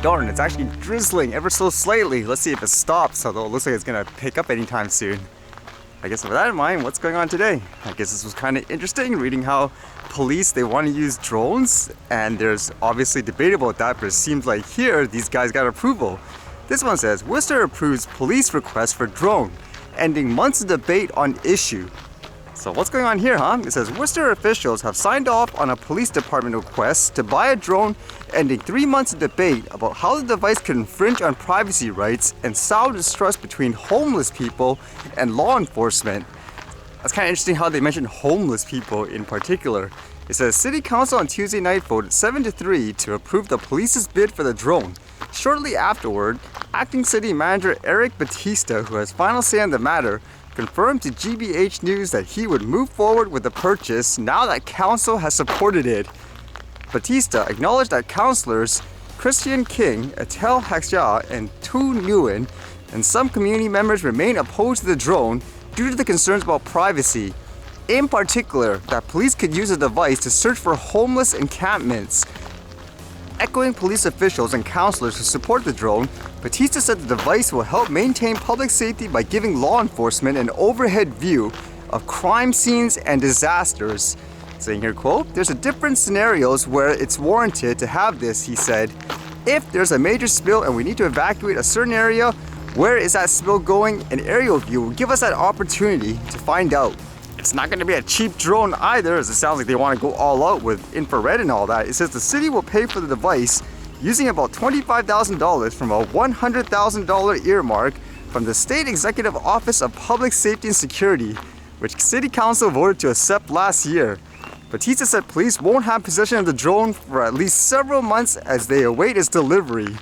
darn, it's actually drizzling ever so slightly. Let's see if it stops, although it looks like it's gonna pick up anytime soon. I guess with that in mind, what's going on today? I guess this was kind of interesting, reading how police, they want to use drones, and there's obviously debate about that, but it seems like here, these guys got approval. This one says, Worcester approves police request for drone, ending months of debate on issue. So what's going on here, huh? It says, Worcester officials have signed off on a police department request to buy a drone, ending 3 months of debate about how the device could infringe on privacy rights and sow distrust between homeless people and law enforcement. That's kind of interesting how they mentioned homeless people in particular. It says, City Council on Tuesday night voted 7-3 to approve the police's bid for the drone. Shortly afterward, Acting City Manager Eric Batista, who has final say on the matter, confirmed to GBH News that he would move forward with the purchase now that council has supported it. Batista acknowledged that councillors Christian King, Atel Haksha, and Tu Nguyen and some community members remain opposed to the drone due to the concerns about privacy. In particular, that police could use the device to search for homeless encampments. Echoing police officials and councillors who support the drone, Batista said the device will help maintain public safety by giving law enforcement an overhead view of crime scenes and disasters. Saying here, quote, there's a different scenarios where it's warranted to have this, he said. If there's a major spill and we need to evacuate a certain area, where is that spill going? An aerial view will give us that opportunity to find out. It's not going to be a cheap drone either, as it sounds like they want to go all out with infrared and all that. It says the city will pay for the device using about $25,000 from a $100,000 earmark from the State Executive Office of Public Safety and Security, which City Council voted to accept last year. Batista said police won't have possession of the drone for at least several months as they await its delivery.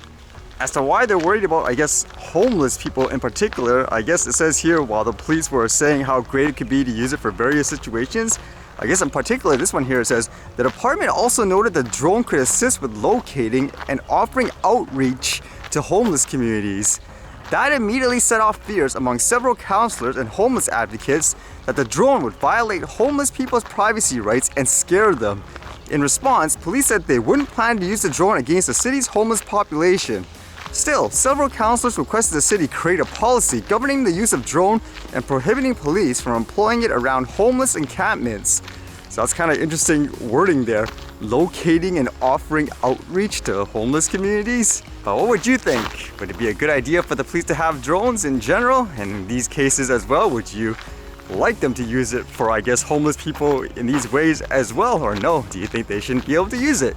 As to why they're worried about, I guess, homeless people in particular, I guess it says here while the police were saying how great it could be to use it for various situations, I guess in particular this one here says, the department also noted the drone could assist with locating and offering outreach to homeless communities. That immediately set off fears among several counselors and homeless advocates that the drone would violate homeless people's privacy rights and scare them. In response, police said they wouldn't plan to use the drone against the city's homeless population. Still, several councillors requested the city create a policy governing the use of drone and prohibiting police from employing it around homeless encampments. So that's kind of interesting wording there. Locating and offering outreach to homeless communities. But what would you think? Would it be a good idea for the police to have drones in general? And in these cases as well, would you like them to use it for, I guess, homeless people in these ways as well? Or no, do you think they shouldn't be able to use it?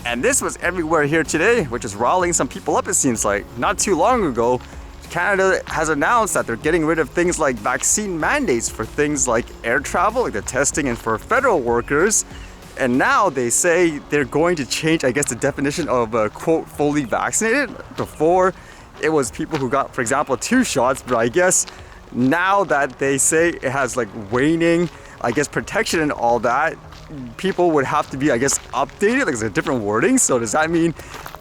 And this was everywhere here today, which is riling some people up, it seems like. Not too long ago, Canada has announced that they're getting rid of things like vaccine mandates for things like air travel, like the testing, and for federal workers. And now they say they're going to change, I guess, the definition of quote, fully vaccinated. Before, it was people who got, for example, 2 shots, but I guess now that they say it has like waning, I guess, protection and all that, people would have to be, I guess, updated. Like, there's a different wording. So does that mean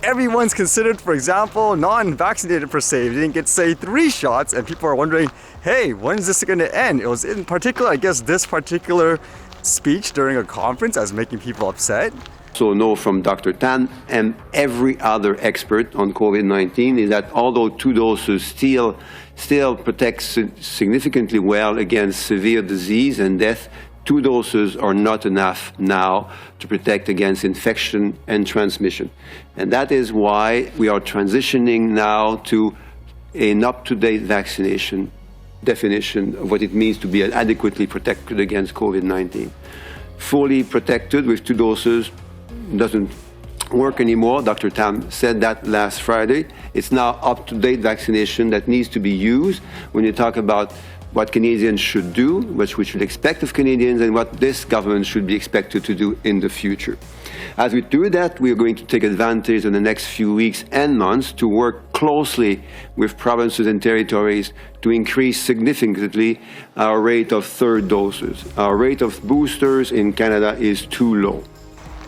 everyone's considered, for example, non-vaccinated per se? They didn't get, say, 3 shots, and people are wondering, hey, when is this going to end? It was in particular, I guess, this particular speech during a conference as making people upset. So know from Dr. Tan and every other expert on COVID-19 is that although 2 doses still protects significantly well against severe disease and death, 2 doses are not enough now to protect against infection and transmission. And that is why we are transitioning now to an up-to-date vaccination definition of what it means to be adequately protected against COVID-19. Fully protected with 2 doses doesn't work anymore. Dr. Tam said that last Friday. It's now up-to-date vaccination that needs to be used when you talk about what Canadians should do, what we should expect of Canadians, and what this government should be expected to do in the future. As we do that, we are going to take advantage in the next few weeks and months to work closely with provinces and territories to increase significantly our rate of 3rd doses. Our rate of boosters in Canada is too low.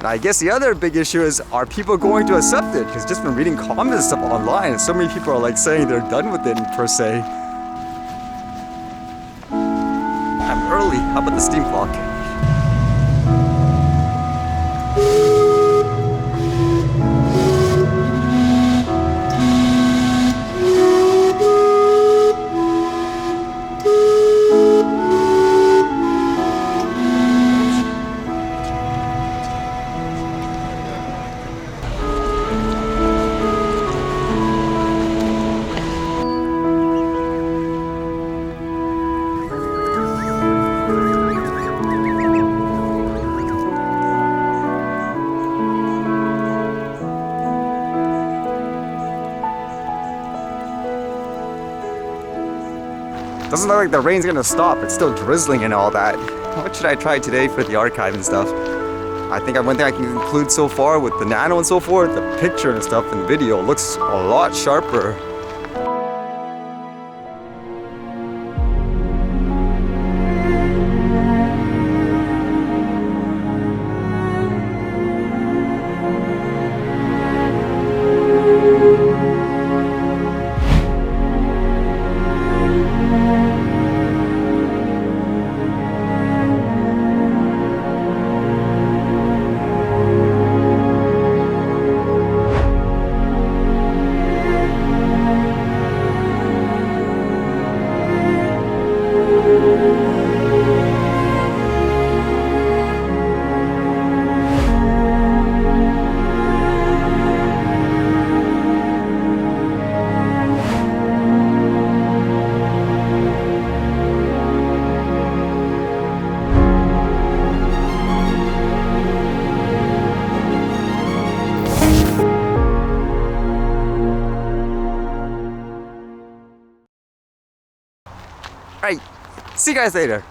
I guess the other big issue is, are people going to accept it? Because just from reading comments and stuff online, so many people are like saying they're done with it per se. I'm early. How about the steam clock? Doesn't look like the rain's gonna stop. It's still drizzling and all that. What should I try today for the archive and stuff? I think one thing I can conclude so far with the nano and so forth, the picture and stuff in the video looks a lot sharper. Alright, see you guys later.